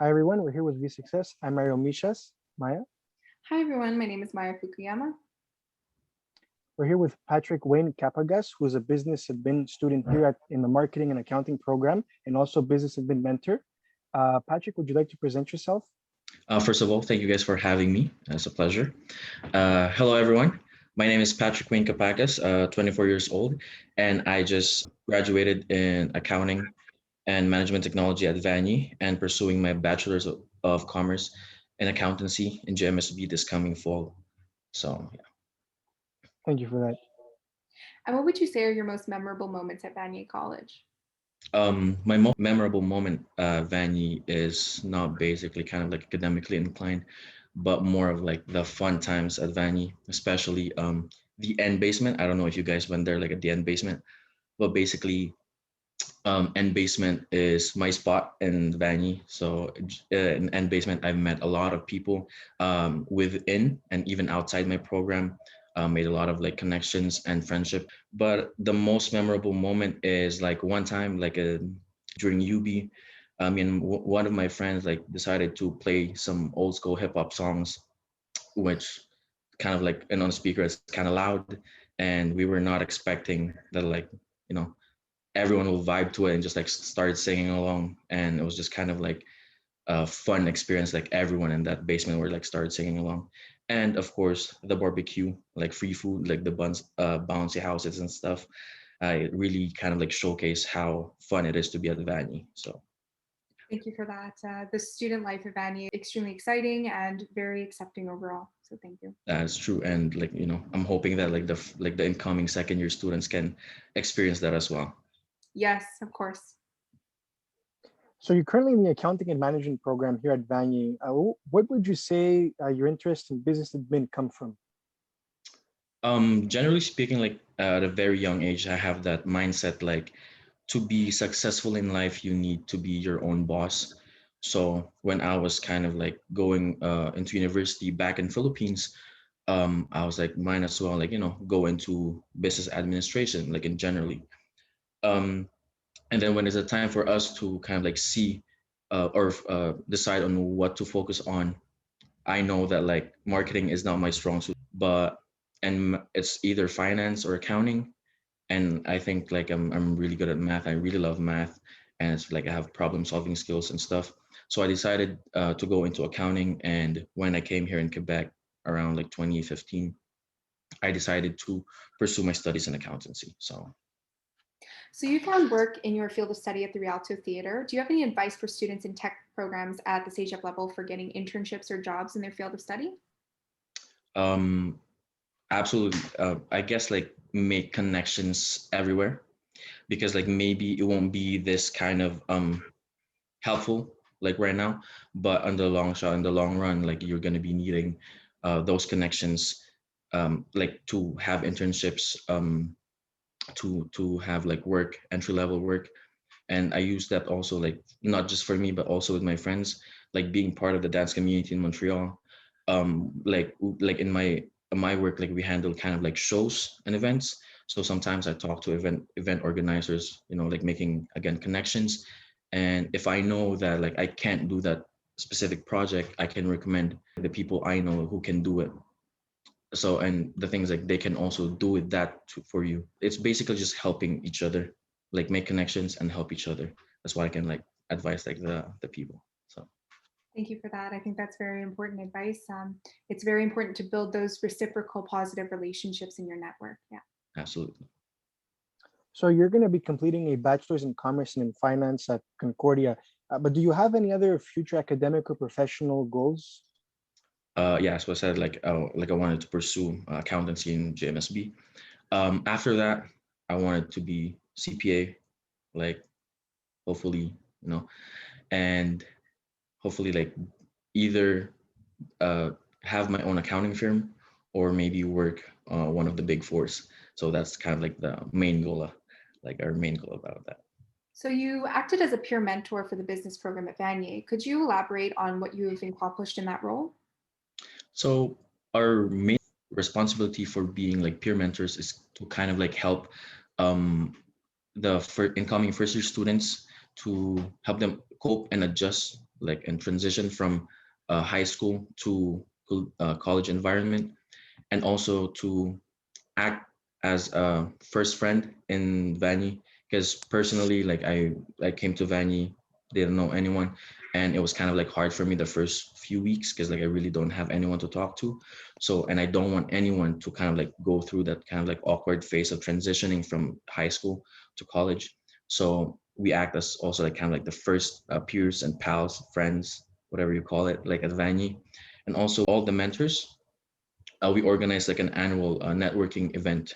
Hi everyone, we're here with VSuccess. I'm Mario Michas, Maya. Hi everyone, my name is Maia Fukuyama. We're here with Patrick Wayne Capagas, who's a business admin student here in the marketing and accounting program, and also business admin mentor. Patrick, would you like to present yourself? First of all, thank you guys for having me. It's a pleasure. Hello, everyone. My name is Patrick Wayne Capagas, 24 years old, and I just graduated in accounting and management technology at Vanier and pursuing my bachelor's of commerce in accountancy in GMSB this coming fall. So, yeah. Thank you for that. And what would you say are your most memorable moments at Vanier College? My most memorable moment Vanier is not basically kind of like academically inclined, but more of like the fun times at Vanier, especially the end basement. I don't know if you guys went there like at the end basement, but basically end basement is my spot in Vanier. So in end basement, I've met a lot of people within and even outside my program. Made a lot of like connections and friendship. But the most memorable moment is like one time, like during UB, one of my friends like decided to play some old school hip hop songs, which kind of like and on the speaker it's kind of loud, and we were not expecting that like you know everyone will vibe to it and just like start singing along, and it was just kind of like a fun experience. Like everyone in that basement were like started singing along, and of course the barbecue, like free food, like the buns, bouncy houses and stuff. I really kind of like showcase how fun it is to be at the Vanier. So Thank you for that. The student life at Vanier is extremely exciting and very accepting overall. So thank you. that's true, and like I'm hoping that like the incoming second year students can experience that as well. Yes, of course. So you're currently in the accounting and management program here at Vanier. What would you say your interest in business admin come from? Generally speaking, like at a very young age, I have that mindset like to be successful in life, you need to be your own boss. So when I was kind of like going into university back in Philippines, I was like, might as well like go into business administration, like in generally. Um, and then when it's a time for us to kind of like see or decide on what to focus on, I know that like marketing is not my strong suit, but it's either finance or accounting. And I think like I'm really good at math. I really love math, and it's like I have problem solving skills and stuff. So I decided to go into accounting. And when I came here in Quebec around like 2015, I decided to pursue my studies in accountancy. So So you found work in your field of study at the Rialto Theatre. Do you have any advice for students in tech programs at the SAGEP level for getting internships or jobs in their field of study? um, absolutely, I guess like make connections everywhere, because like maybe it won't be this kind of helpful like right now, but on the long shot, in the long run, like you're going to be needing those connections, like to have internships, to have like work, entry level work. And I use that also like not just for me but also with my friends, like being part of the dance community in Montreal. Like in my work, like we handle kind of like shows and events. So sometimes I talk to event organizers, like making again connections. And if I know that like I can't do that specific project, I can recommend the people I know who can do it. So, and the things like they can also do with that for you. It's basically just helping each other, like make connections and help each other. That's what I can like advise like the people. So Thank you for that. I think that's very important advice. It's very important to build those reciprocal positive relationships in your network. Yeah. absolutely. So you're going to be completing a bachelor's in commerce and in finance at Concordia. But do you have any other future academic or professional goals? Yeah, so I said like I wanted to pursue accountancy in JMSB. After that, I wanted to be CPA, like hopefully, and hopefully like either uh, have my own accounting firm or maybe work one of the big fours. So that's kind of like the main goal, like our main goal about that. So you acted as a peer mentor for the business program at Vanier. Could you elaborate on what you've accomplished in that role? So our main responsibility for being like peer mentors is to kind of like help um, the incoming first year students, to help them cope and adjust like and transition from high school to college environment, and also to act as a first friend in Vani, because personally, like I came to Vani, didn't know anyone, and it was kind of like hard for me the first few weeks because like I really don't have anyone to talk to. So, and I don't want anyone to kind of like go through that kind of like awkward phase of transitioning from high school to college. So we act as also like kind of like the first peers and pals, friends, whatever you call it, like at Vani, and also all the mentors. We organize like an annual networking event.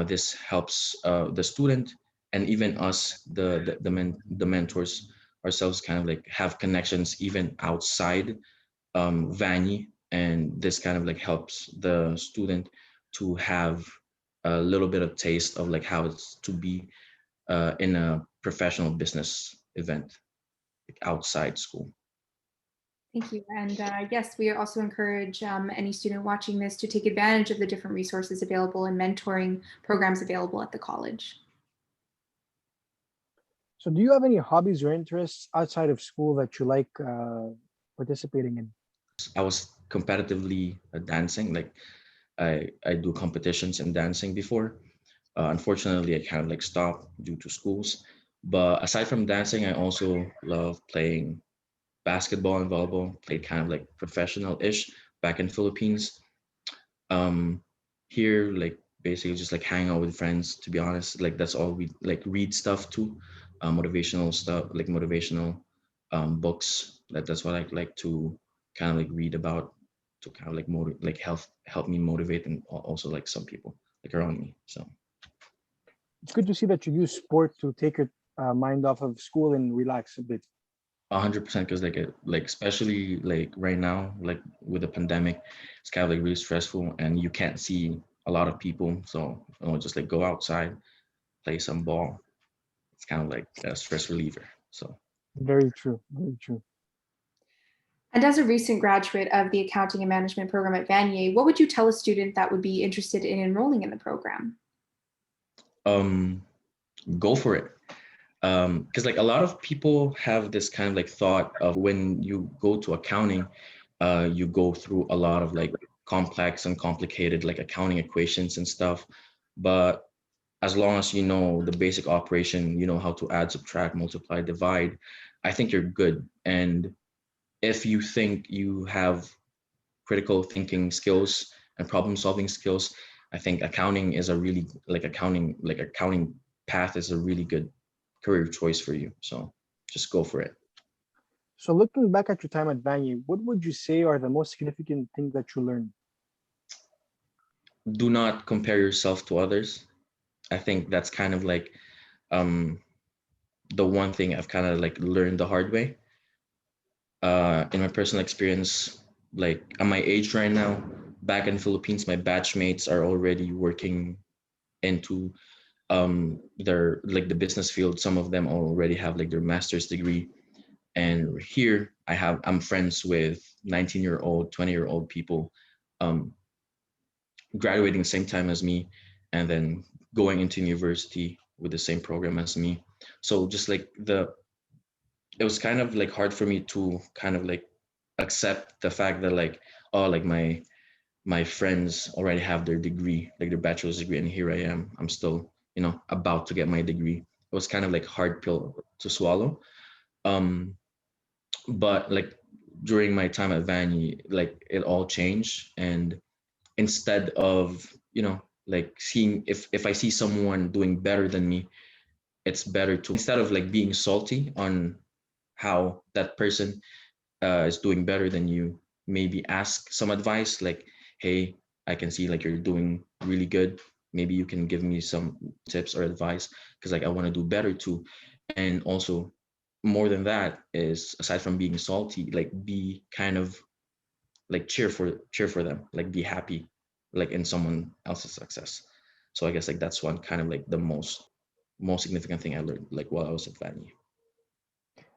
This helps the student and even us, the mentors ourselves, kind of like have connections even outside Vani, and this kind of like helps the student to have a little bit of taste of like how it's to be in a professional business event, like outside school. Thank you. And yes, we also encourage any student watching this to take advantage of the different resources available and mentoring programs available at the college. So do you have any hobbies or interests outside of school that you like participating in? I was competitively dancing, like I do competitions in dancing before. Unfortunately, I kind of like stopped due to schools. But aside from dancing, I also love playing basketball and volleyball. Played kind of like professional-ish back in Philippines. Um, Here, like basically just like hang out with friends. To be honest, like that's all we like read stuff too, motivational stuff, like motivational books. That's what I like to kind of like read about to kind of like like help me motivate and also like some people like around me. So It's good to see that you use sport to take your mind off of school and relax a bit. 100%, because like like especially like right now, like with the pandemic, it's kind of like really stressful and you can't see a lot of people. So just like go outside, play some ball. It's kind of like a stress reliever. So Very true. Very true. And as a recent graduate of the accounting and management program at Vanier, what would you tell a student that would be interested in enrolling in the program? um go for it. Because like a lot of people have this kind of like thought of when you go to accounting, you go through a lot of like complex and complicated like accounting equations and stuff. But as long as you know the basic operation, you know how to add, subtract, multiply, divide, I think you're good. And if you think you have critical thinking skills and problem solving skills, I think accounting is a really like accounting path is a really good career choice for you. So just go for it. So looking back at your time at Vanier, what would you say are the most significant things that you learned? Do not compare yourself to others. I think that's kind of like um, the one thing I've kind of like learned the hard way. In my personal experience, like at my age right now, back in Philippines, my batchmates are already working into their like the business field. Some of them already have like their master's degree. And here I'm friends with 19-year-old, 20-year-old people um, graduating the same time as me and then going into university with the same program as me. So just like it was kind of like hard for me to kind of like accept the fact that like, oh, like my friends already have their degree, like their bachelor's degree, and here I am. I'm still, about to get my degree. It was kind of like hard pill to swallow. Um, but like during my time at Vani, like it all changed. And instead of, like seeing if I see someone doing better than me, it's better to, instead of like being salty on how that person is doing better than you, maybe ask some advice like, hey, I can see like you're doing really good. Maybe you can give me some tips or advice because like I want to do better too. And also more than that is, aside from being salty, like be kind of like cheer for them, like be happy like in someone else's success. So I guess like that's one kind of like the most significant thing I learned like while I was at Vanier.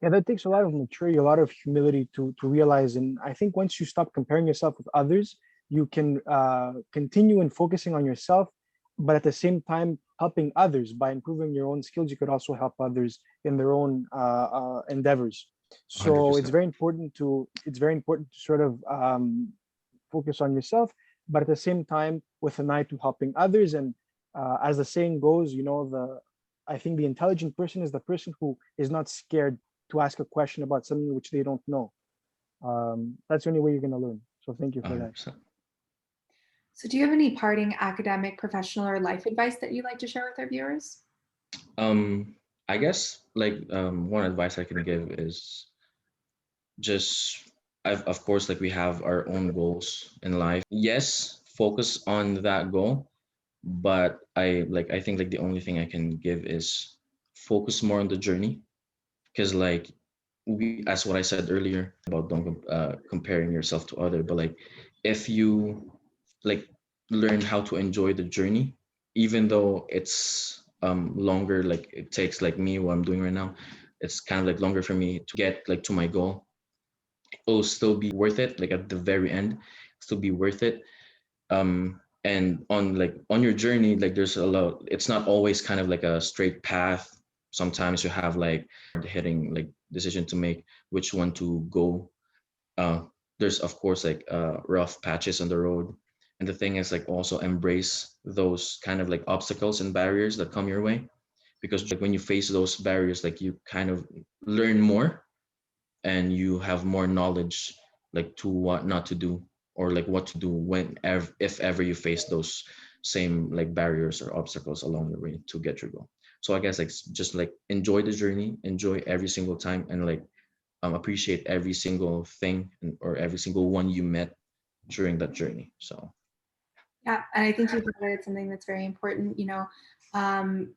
Yeah, that takes a lot of maturity, a lot of humility to realize. And I think once you stop comparing yourself with others, you can continue in focusing on yourself, but at the same time helping others by improving your own skills. You could also help others in their own endeavors. So it's 100%. very important to sort of focus on yourself, but at the same time with an eye to helping others. And as the saying goes, I think the intelligent person is the person who is not scared to ask a question about something which they don't know. That's the only way you're going to learn. So thank you for that. 100%. So do you have any parting academic, professional, or life advice that you'd like to share with our viewers? I guess one advice I can give is just of course like we have our own goals in life. Yes, focus on that goal, but I think like the only thing I can give is focus more on the journey, because like we, as what I said earlier about don't comparing yourself to other, but like if you like learn how to enjoy the journey, even though it's longer, like it takes like me what I'm doing right now, it's kind of like longer for me to get like to my goal, it'll still be worth it, like at the very end still be worth it. And on your journey, like there's a lot, it's not always kind of like a straight path. Sometimes you have like hitting like decision to make which one to go. uh there's of course like rough patches on the road, and the thing is like also embrace those kind of like obstacles and barriers that come your way, because like when you face those barriers, like you kind of learn more and you have more knowledge like to what not to do, or like what to do when if ever you face those same like barriers or obstacles along the way to get your goal. So I guess like just like enjoy the journey, enjoy every single time, and like appreciate every single thing or every single one you met during that journey. So Yeah, and I think you highlighted something that's very important.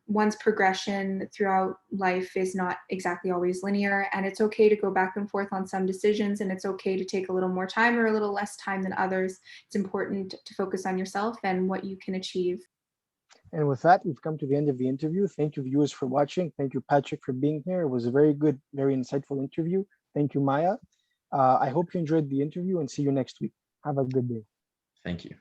One's progression throughout life is not exactly always linear, and it's okay to go back and forth on some decisions, and it's okay to take a little more time or a little less time than others. It's important to focus on yourself and what you can achieve. And with that, we've come to the end of the interview. Thank you, viewers, for watching. Thank you, Patrick, for being here. It was a very good, very insightful interview. Thank you, Maya. I hope you enjoyed the interview and see you next week. Have a good day. thank you.